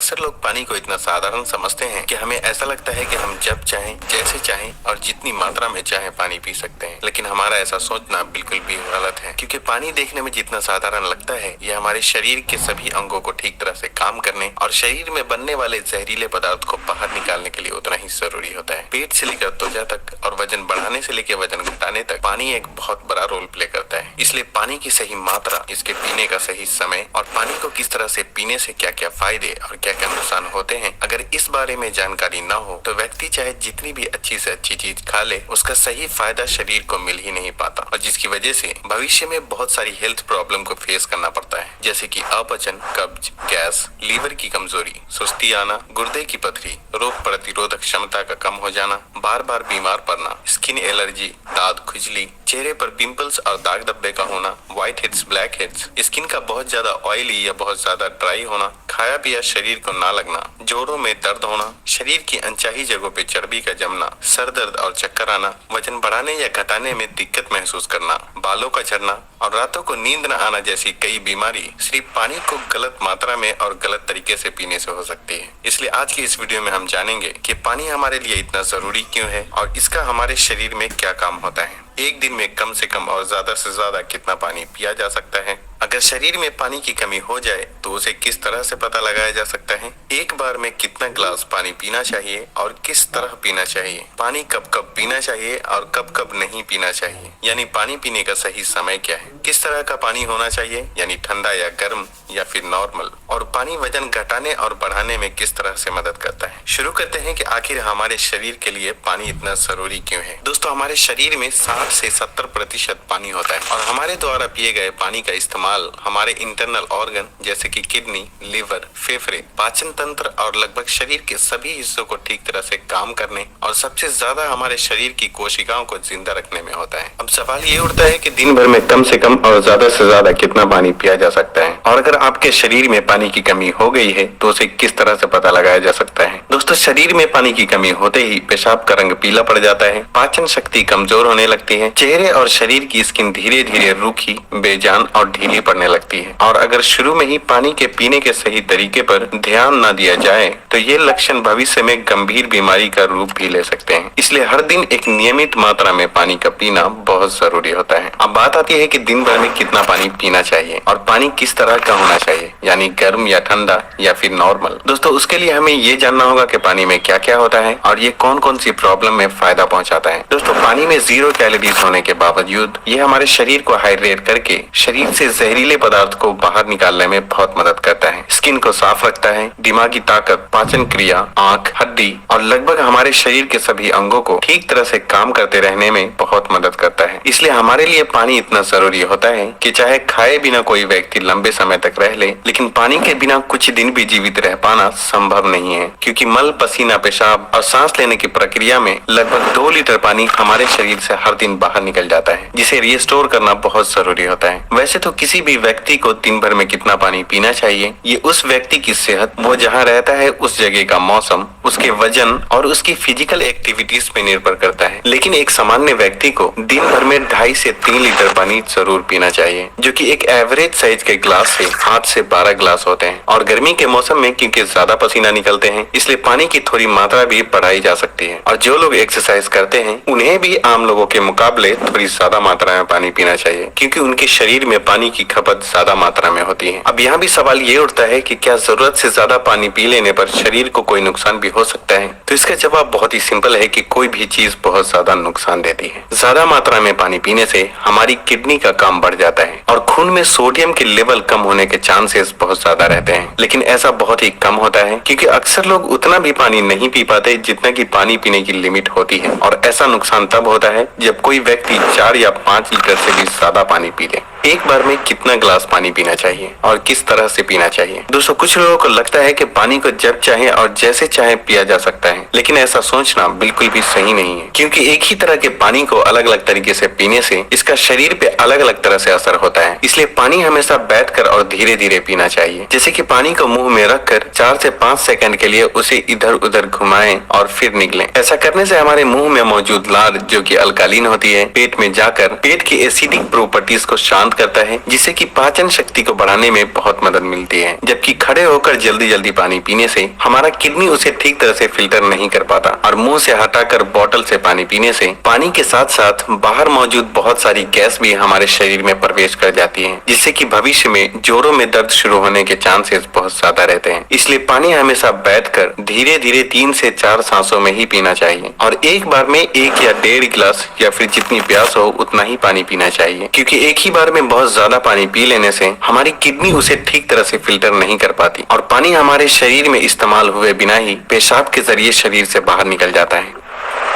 अक्सर लोग पानी को इतना साधारण समझते हैं कि हमें ऐसा लगता है कि हम जब चाहें, जैसे चाहें और जितनी मात्रा में चाहें पानी पी सकते हैं। लेकिन हमारा ऐसा सोचना बिल्कुल भी गलत है, क्योंकि पानी देखने में जितना साधारण लगता है, यह हमारे शरीर के सभी अंगों को ठीक तरह से काम करने और शरीर में बनने वाले जहरीले पदार्थ को बाहर निकालने के लिए उतना ही जरूरी होता है। पेट से लेकर त्वचा तक और वजन बढ़ाने से लेकर वजन घटाने तक पानी एक बहुत बड़ा रोल प्ले करता है। इसलिए पानी की सही मात्रा, इसके पीने का सही समय और पानी को किस तरह से पीने से क्या क्या फायदे और क्या क्या नुकसान होते हैं, अगर इस बारे में जानकारी न हो तो व्यक्ति चाहे जितनी भी अच्छी से अच्छी चीज खा ले, उसका सही फायदा शरीर को मिल ही नहीं पाता और जिसकी वजह से भविष्य में बहुत सारी हेल्थ प्रॉब्लम को फेस करना पड़ता है, जैसे कि अपचन, कब्ज, गैस, लीवर की कमजोरी, सुस्ती आना, गुर्दे की पथरी, रोग प्रतिरोधक क्षमता का कम हो जाना, बार बार बीमार पड़ना, स्किन एलर्जी, दांत खुजली, चेहरे पर पिंपल्स और दाग धब्बे का होना, white heads, black heads, skin का बहुत ज्यादा ऑयली या बहुत ज्यादा ड्राई होना, खाया पिया शरीर को ना लगना, जोड़ों में दर्द होना, शरीर की अनचाही जगहों पे चर्बी का जमना, सर दर्द और चक्कर आना, वजन बढ़ाने या घटाने में दिक्कत महसूस करना, बालों का झड़ना और रातों को नींद न आना जैसी कई बीमारी सिर्फ पानी को गलत मात्रा में और गलत तरीके से पीने से हो सकती है। इसलिए आज की इस वीडियो में हम जानेंगे कि पानी हमारे लिए इतना जरूरी क्यों है और इसका हमारे शरीर में क्या काम होता है। एक दिन में कम से कम और ज्यादा से ज्यादा कितना पानी पिया जा सकता है, अगर शरीर में पानी की कमी हो जाए तो उसे किस तरह से पता लगाया जा सकता है, एक बार में कितना ग्लास पानी पीना चाहिए और किस तरह पीना चाहिए, पानी कब कब पीना चाहिए और कब कब नहीं पीना चाहिए, यानी पानी पीने का सही समय क्या है, किस तरह का पानी होना चाहिए, यानी ठंडा या गर्म या फिर नॉर्मल, और पानी वजन घटाने और बढ़ाने में किस तरह से मदद करता है। शुरू करते हैं कि आखिर हमारे शरीर के लिए पानी इतना जरूरी क्यों है। दोस्तों, हमारे शरीर में 60 से 70% पानी होता है और हमारे द्वारा पिए गए पानी का इस्तेमाल हमारे इंटरनल ऑर्गन जैसे कि किडनी, लीवर, फेफड़े, पाचन तंत्र और लगभग शरीर के सभी हिस्सों को ठीक तरह से काम करने और सबसे ज्यादा हमारे शरीर की कोशिकाओं को जिंदा रखने में होता है। अब सवाल ये उठता है कि दिन भर में कम से कम और ज्यादा से ज्यादा कितना पानी पिया जा सकता है और अगर आपके शरीर में पानी की कमी हो गई है तो उसे किस तरह से पता लगाया जा सकता है। दोस्तों, शरीर में पानी की कमी होते ही पेशाब का रंग पीला पड़ जाता है, पाचन शक्ति कमजोर होने लगती है, चेहरे और शरीर की स्किन धीरे धीरे रूखी, बेजान और ढीली पड़ने लगती है और अगर शुरू में ही पानी के पीने के सही तरीके पर ध्यान न दिया जाए तो ये लक्षण भविष्य में गंभीर बीमारी का रूप भी ले सकते हैं। इसलिए हर दिन एक नियमित मात्रा में पानी का पीना बहुत जरूरी होता है। अब बात आती है कि दिन भर में कितना पानी पीना चाहिए और पानी किस तरह का होना चाहिए, यानी गर्म या ठंडा या फिर नॉर्मल। दोस्तों, उसके लिए हमें ये जानना होगा कि पानी में क्या क्या होता है और ये कौन कौन सी प्रॉब्लम में फायदा पहुंचाता है। दोस्तों, पानी में 0 कैलोरीज होने के बावजूद ये हमारे शरीर को हाइड्रेट करके शरीर से जहरीले पदार्थ को बाहर निकालने में बहुत मदद करता है, स्किन को साफ रखता है, दिमागी ताकत, पाचन क्रिया, आंख, हड्डी और लगभग हमारे शरीर के सभी अंगों को ठीक तरह से काम करते रहने में बहुत मदद करता है। इसलिए हमारे लिए पानी इतना जरूरी होता है कि चाहे खाए बिना कोई व्यक्ति लंबे समय तक रह ले, लेकिन पानी के बिना कुछ दिन भी जीवित रह पाना संभव नहीं है, क्योंकि मल, पसीना, पेशाब और सांस लेने की प्रक्रिया में लगभग 2 लीटर पानी हमारे शरीर से हर दिन बाहर निकल जाता है, जिसे रिस्टोर करना बहुत जरूरी होता है। वैसे तो किसी भी व्यक्ति को दिन भर में कितना पानी पीना चाहिए ये उस व्यक्ति की सेहत, वो जहाँ रहता है उस जगह का मौसम, उसके वजन और उसकी फिजिकल एक्टिविटीज पे निर्भर करता है। लेकिन एक सामान्य व्यक्ति को दिन भर में 2.5 से 3 लीटर पानी जरूर पीना चाहिए, जो कि एक एवरेज साइज के ग्लास से 8 से 12 ग्लास होते हैं। और गर्मी के मौसम में क्योंकि ज्यादा पसीना निकलते हैं, इसलिए पानी की थोड़ी मात्रा भी बढ़ाई जा सकती है। और जो लोग एक्सरसाइज करते हैं उन्हें भी आम लोगों के मुकाबले थोड़ी ज्यादा मात्रा में पानी पीना चाहिए, क्योंकि उनके शरीर में पानी की खपत ज्यादा मात्रा में होती है। अब यहाँ भी सवाल ये उठता है कि क्या जरूरत से ज्यादा पानी पी लेने पर शरीर को कोई नुकसान भी हो सकता है। तो इसका जवाब बहुत ही सिंपल है कि कोई भी चीज बहुत ज्यादा नुकसान देती है। ज्यादा मात्रा में पानी पीने से हमारी किडनी का काम बढ़ जाता है और खून में सोडियम के लेवल कम होने के चांसेस बहुत ज्यादा रहते हैं। लेकिन ऐसा बहुत ही कम होता है, क्योंकि अक्सर लोग उतना भी पानी नहीं पी पाते जितना कि पानी पीने की लिमिट होती है। और ऐसा नुकसान तब होता है जब कोई व्यक्ति 4 या 5 लीटर से भी ज्यादा पानी पी ले। एक बार में कितना ग्लास पानी पीना चाहिए और किस तरह से पीना चाहिए। दोस्तों, कुछ लोगों को लगता है कि पानी को जब चाहे और जैसे चाहे पिया जा सकता है, लेकिन ऐसा सोचना बिल्कुल भी सही नहीं है, क्योंकि एक ही तरह के पानी को अलग अलग तरीके से पीने से इसका शरीर पे अलग अलग तरह से असर होता है। इसलिए पानी हमेशा बैठकर और धीरे धीरे पीना चाहिए। जैसे कि पानी को मुंह में रखकर 4 से 5 सेकंड के लिए उसे इधर उधर घुमाएं और फिर निकलें। ऐसा करने से हमारे मुंह में मौजूद लार जो कि अल्कालीन होती है पेट में जाकर पेट की एसिडिक प्रॉपर्टीज को शांत करता है, जिससे कि पाचन शक्ति को बढ़ाने में बहुत मदद मिलती है। जबकि खड़े होकर जल्दी जल्दी पानी पीने से हमारा किडनी उसे ठीक तरह से फिल्टर नहीं कर पाता और मुंह से हटाकर बोतल से पानी पीने से पानी के साथ साथ बाहर मौजूद बहुत सारी गैस भी हमारे शरीर में प्रवेश कर जाती है, जिससे कि भविष्य में जोड़ों में दर्द शुरू होने के चांसेस बहुत ज्यादा रहते हैं। इसलिए पानी हमेशा बैठकर धीरे धीरे 3 से 4 सांसों में ही पीना चाहिए और एक बार में 1 या 1.5 गिलास या फिर जितनी प्यास हो उतना ही पानी पीना चाहिए, क्योंकि एक ही बार में बहुत ज्यादा पानी पी लेने से हमारी किडनी उसे ठीक तरह से फिल्टर नहीं कर पाती और पानी हमारे शरीर में इस्तेमाल हुए बिना ही पेशाब के जरिए शरीर से बाहर निकल जाता है।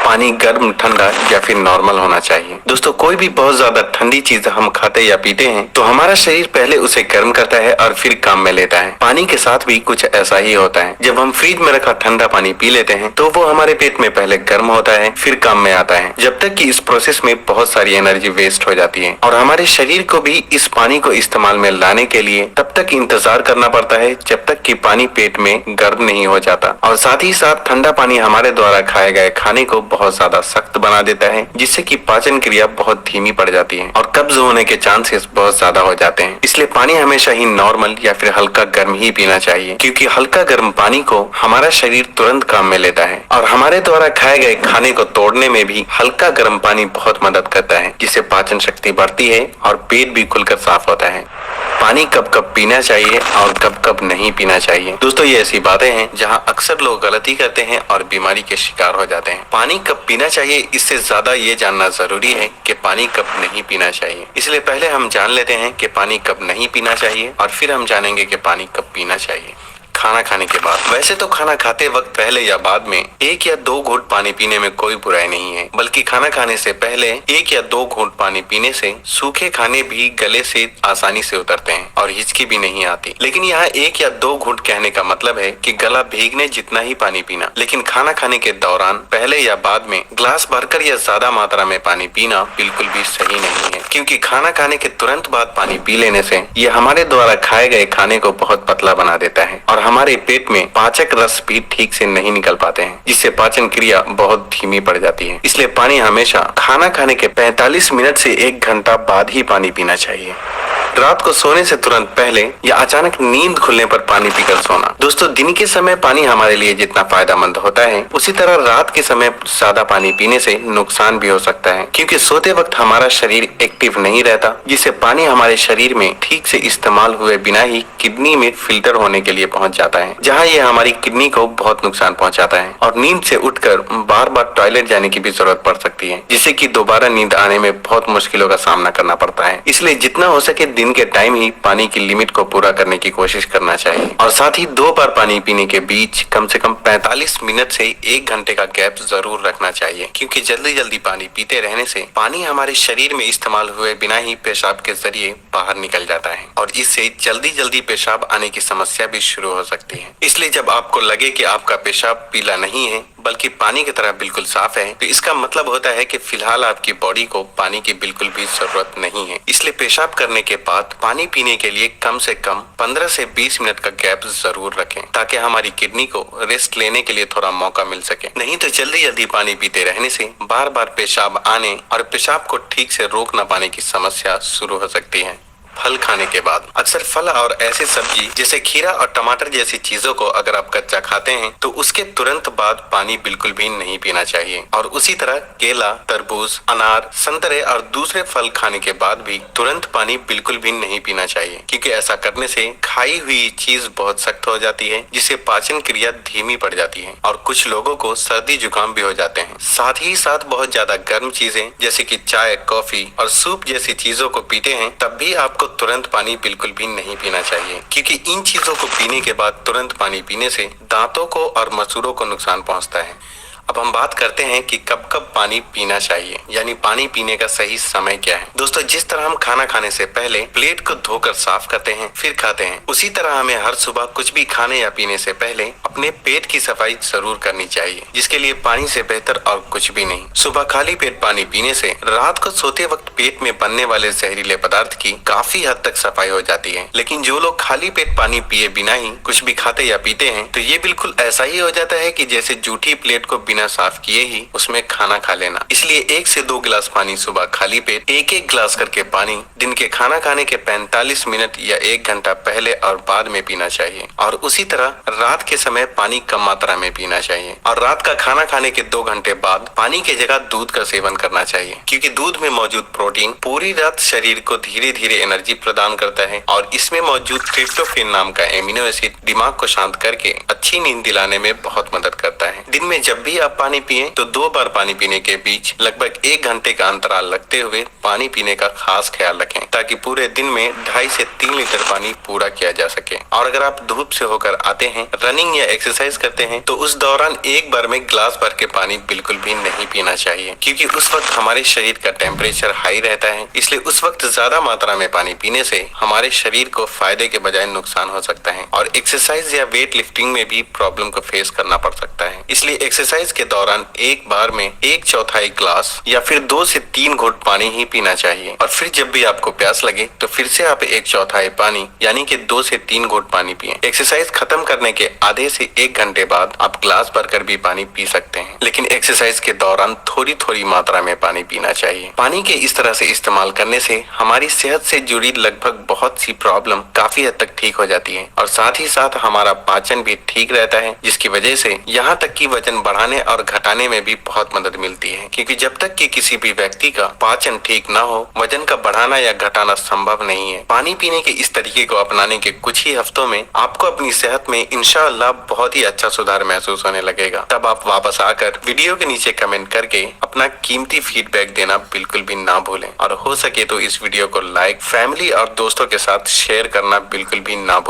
पानी गर्म, ठंडा या फिर नॉर्मल होना चाहिए। दोस्तों, कोई भी बहुत ज्यादा ठंडी चीज हम खाते या पीते हैं तो हमारा शरीर पहले उसे गर्म करता है और फिर काम में लेता है। पानी के साथ भी कुछ ऐसा ही होता है। जब हम फ्रिज में रखा ठंडा पानी पी लेते हैं तो वो हमारे पेट में पहले गर्म होता है फिर काम में आता है, जब तक कि इस प्रोसेस में बहुत सारी एनर्जी वेस्ट हो जाती है और हमारे शरीर को भी इस पानी को इस्तेमाल में लाने के लिए तब तक इंतजार करना पड़ता है जब तक कि पानी पेट में गर्म नहीं हो जाता। और साथ ही साथ ठंडा पानी हमारे द्वारा खाए गए खाने को बहुत ज्यादा सख्त बना देता है, जिससे कि पाचन क्रिया बहुत धीमी पड़ जाती है और कब्ज होने के चांसेस बहुत ज्यादा हो जाते हैं। इसलिए पानी हमेशा ही नॉर्मल या फिर हल्का गर्म ही पीना चाहिए, क्योंकि हल्का गर्म पानी को हमारा शरीर तुरंत काम में लेता है और हमारे द्वारा खाए गए खाने को तोड़ने में भी हल्का गर्म पानी बहुत मदद करता है, जिससे पाचन शक्ति बढ़ती है और पेट भी खुलकर साफ होता है। पानी कब कब पीना चाहिए और कब कब नहीं पीना चाहिए। दोस्तों, ये ऐसी बातें हैं जहां अक्सर लोग गलती करते हैं और बीमारी के शिकार हो जाते हैं। पानी कब पीना चाहिए इससे ज्यादा ये जानना जरूरी है कि पानी कब नहीं पीना चाहिए। इसलिए पहले हम जान लेते हैं कि पानी कब नहीं पीना चाहिए और फिर हम जानेंगे कि पानी कब पीना चाहिए। खाना खाने के बाद। वैसे तो खाना खाते वक्त पहले या बाद में 1 या 2 घूंट पानी पीने में कोई बुराई नहीं है, बल्कि खाना खाने से पहले 1 या 2 घूंट पानी पीने से सूखे खाने भी गले से आसानी से उतरते हैं और हिचकी भी नहीं आती। लेकिन यहाँ 1 या 2 घूंट कहने का मतलब है कि गला भीगने जितना ही पानी पीना। लेकिन खाना खाने के दौरान पहले या बाद में ग्लास भरकर या ज्यादा मात्रा में पानी पीना बिल्कुल भी सही नहीं है, क्योंकि खाना खाने के तुरंत बाद पानी पी लेने से ये हमारे द्वारा खाए गए खाने को बहुत पतला बना देता है और हमारे पेट में पाचक रस भी ठीक से नहीं निकल पाते हैं, जिससे पाचन क्रिया बहुत धीमी पड़ जाती है। इसलिए पानी हमेशा खाना खाने के 45 मिनट से 1 घंटा बाद ही पानी पीना चाहिए। रात को सोने से तुरंत पहले या अचानक नींद खुलने पर पानी पीकर सोना। दोस्तों, दिन के समय पानी हमारे लिए जितना फायदेमंद होता है उसी तरह रात के समय ज्यादा पानी पीने से नुकसान भी हो सकता है, क्योंकि सोते वक्त हमारा शरीर एक्टिव नहीं रहता, जिससे पानी हमारे शरीर में ठीक से इस्तेमाल हुए बिना ही किडनी में फिल्टर होने के लिए पहुंच जाता है, जहां ये हमारी किडनी को बहुत नुकसान पहुंचाता है और नींद से उठकर बार बार टॉयलेट जाने की भी जरूरत पड़ सकती है, जिससे कि दोबारा नींद आने में बहुत मुश्किलों का सामना करना पड़ता है। इसलिए जितना हो सके दिन के टाइम ही पानी की लिमिट को पूरा करने की कोशिश करना चाहिए और साथ ही 2 बार पानी पीने के बीच कम से कम 45 मिनट से 1 घंटे का गैप जरूर रखना चाहिए, क्योंकि जल्दी जल्दी पानी पीते रहने से पानी हमारे शरीर में इस्तेमाल हुए बिना ही पेशाब के जरिए बाहर निकल जाता है और इससे जल्दी जल्दी पेशाब आने की समस्या भी शुरू हो सकती है। इसलिए जब आपको लगे कि आपका पेशाब पीला नहीं है बल्कि पानी की तरह बिल्कुल साफ है, तो इसका मतलब होता है कि फिलहाल आपकी बॉडी को पानी की बिल्कुल भी जरूरत नहीं है। इसलिए पेशाब करने के बाद पानी पीने के लिए कम से कम 15 से 20 मिनट का गैप जरूर रखें, ताकि हमारी किडनी को रेस्ट लेने के लिए थोड़ा मौका मिल सके। नहीं तो जल्दी जल्दी पानी पीते रहने से बार बार पेशाब आने और पेशाब को ठीक से रोक न पाने की समस्या शुरू हो सकती है। फल खाने के बाद। अक्सर फल और ऐसी सब्जी जैसे खीरा और टमाटर जैसी चीजों को अगर आप कच्चा खाते हैं तो उसके तुरंत बाद पानी बिल्कुल भी नहीं पीना चाहिए और उसी तरह केला, तरबूज, अनार, संतरे और दूसरे फल खाने के बाद भी तुरंत पानी बिल्कुल भी नहीं पीना चाहिए, क्योंकि ऐसा करने से खाई हुई चीज बहुत सख्त हो जाती है, जिससे पाचन क्रिया धीमी पड़ जाती है और कुछ लोगों को सर्दी जुकाम भी हो जाते हैं। साथ ही साथ बहुत ज्यादा गर्म चीजें जैसे कि चाय, कॉफी और सूप जैसी चीजों को पीते हैं तब भी आपको तुरंत पानी बिल्कुल भी नहीं पीना चाहिए, क्योंकि इन चीजों को पीने के बाद तुरंत पानी पीने से दांतों को और मसूड़ों को नुकसान पहुंचता है। अब हम बात करते हैं कि कब कब पानी पीना चाहिए, यानी पानी पीने का सही समय क्या है। दोस्तों, जिस तरह हम खाना खाने से पहले प्लेट को धोकर साफ करते हैं फिर खाते हैं, उसी तरह हमें हर सुबह कुछ भी खाने या पीने से पहले अपने पेट की सफाई जरूर करनी चाहिए, जिसके लिए पानी से बेहतर और कुछ भी नहीं। सुबह खाली पेट पानी पीने से रात को सोते वक्त पेट में बनने वाले जहरीले पदार्थ की काफी हद तक सफाई हो जाती है। लेकिन जो लोग खाली पेट पानी पिए बिना ही कुछ भी खाते या पीते हैं, तो ये बिल्कुल ऐसा ही हो जाता है कि जैसे जूठी प्लेट को बिना साफ किए ही उसमें खाना खा लेना। इसलिए 1 से 2 गिलास पानी सुबह खाली पेट, 1-1 गिलास करके पानी दिन के खाना खाने के 45 मिनट या 1 घंटा पहले और बाद में पीना चाहिए। और उसी तरह रात के समय पानी कम मात्रा में पीना चाहिए। और रात का खाना खाने के 2 घंटे बाद पानी की जगह दूध का सेवन करना चाहिए, क्योंकि दूध में मौजूद प्रोटीन पूरी रात शरीर को धीरे धीरे एनर्जी प्रदान करता है और इसमें मौजूद ट्रिप्टोफैन नाम का एमिनो एसिड दिमाग को शांत करके अच्छी नींद दिलाने में बहुत मदद करता है। दिन में जब भी आप पानी पिए तो 2 बार पानी पीने के बीच लगभग 1 घंटे का अंतराल रखते हुए पानी पीने का खास ख्याल रखें, ताकि पूरे दिन में 2.5 से 3 लीटर पानी पूरा किया जा सके। और अगर आप धूप से होकर आते हैं, रनिंग या एक्सरसाइज करते हैं, तो उस दौरान एक बार में गिलास भर के पानी बिल्कुल भी नहीं पीना चाहिए, क्योंकि उस वक्त हमारे शरीर का टेम्परेचर हाई रहता है। इसलिए उस वक्त ज्यादा मात्रा में पानी पीने से हमारे शरीर को फायदे के बजाय नुकसान हो सकता है और एक्सरसाइज या वेट लिफ्टिंग में भी प्रॉब्लम को फेस करना पड़ सकता है। इसलिए एक्सरसाइज के दौरान एक बार में 1/4 गिलास या फिर 2 से 3 घूंट पानी ही पीना चाहिए। और फिर जब भी आपको प्यास लगे तो फिर से आप 1/4 पानी यानी कि 2 से 3 घूंट पानी पिए। एक्सरसाइज खत्म करने के आधे से 1 घंटे बाद आप गिलास भरकर भी पानी पी सकते हैं, लेकिन एक्सरसाइज के दौरान थोड़ी थोड़ी मात्रा में पानी पीना चाहिए। पानी के इस तरह से इस्तेमाल करने से हमारी सेहत से जुड़ी लगभग बहुत सी प्रॉब्लम काफी हद तक ठीक हो जाती है और साथ ही साथ हमारा पाचन भी ठीक रहता है, जिसकी वजह से यहाँ तक कि वजन बढ़ाने और घटाने में भी बहुत मदद मिलती है। क्योंकि जब तक कि किसी भी व्यक्ति का पाचन ठीक ना हो, वजन का बढ़ाना या घटाना संभव नहीं है। पानी पीने के इस तरीके को अपनाने के कुछ ही हफ्तों में आपको अपनी सेहत में इंशाअल्लाह बहुत ही अच्छा सुधार महसूस होने लगेगा। तब आप वापस आकर वीडियो के नीचे कमेंट करके अपना कीमती फीडबैक देना बिल्कुल भी ना भूलें और हो सके तो इस वीडियो को लाइक, फैमिली और दोस्तों के साथ शेयर करना बिल्कुल भी ना भूलें।